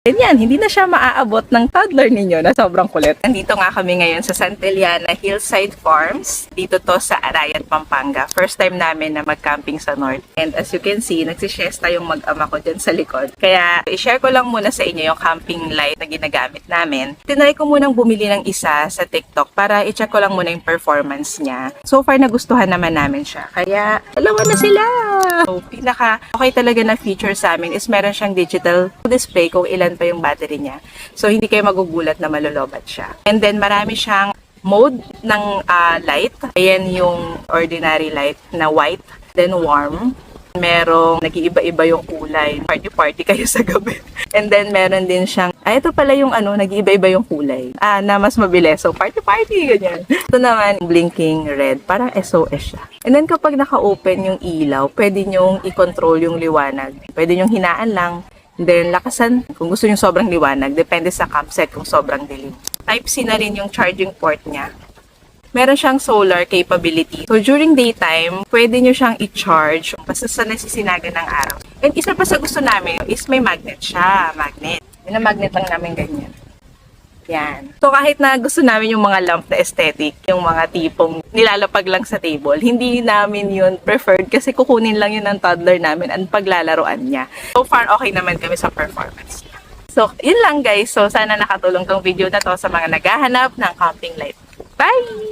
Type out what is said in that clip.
Ganyan, hindi na siya maaabot ng toddler ninyo na sobrang kulit. Nandito nga kami ngayon sa Santillana Hillside Farms. Dito to sa Arayat, Pampanga. First time namin na mag-camping sa North. And as you can see, nagsisiesta yung mag-ama ko dyan sa likod. Kaya i-share ko lang muna sa inyo yung camping light na ginagamit namin. Tinry ko munang bumili ng isa sa TikTok para i-check ko lang muna yung performance niya. So far, nagustuhan naman namin siya. Kaya, dalawa na sila! So, pinaka okay talaga na feature sa amin is meron siyang digital display kung ilan pa yung battery niya. So, hindi kayo magugulat na malulobat siya. And then, marami siyang mode ng light. Ayan yung ordinary light na white. Then, warm. Merong nag-iiba-iba yung kulay. Party-party kayo sa gabi. And then, meron din siyang, ito pala yung nag-iiba-iba yung kulay. Na mas mabilis. So, party-party, ganyan. Ito naman, blinking red. Parang SOS siya. And then, kapag naka-open yung ilaw, pwede nyong i-control yung liwanag. Pwede nyong hinaan lang. Then, lakasan kung gusto nyo sobrang liwanag. Depende sa campsite kung sobrang dilim. Type-C na rin yung charging port niya. Meron siyang solar capability. So, during daytime, pwede nyo siyang i-charge basta sa nasisinagan ng araw. And isa pa sa gusto namin is may magnet siya. Magnet. Magnet lang namin ganyan. Yan. So, kahit na gusto namin yung mga lamp na aesthetic, yung mga tipong nilalapag lang sa table, hindi namin yun preferred kasi kukunin lang yun ng toddler namin at paglalaroan niya. So far, okay naman kami sa performance niya. So, yun lang guys. So, sana nakatulong tong video na to sa mga naghahanap ng camping light. Bye!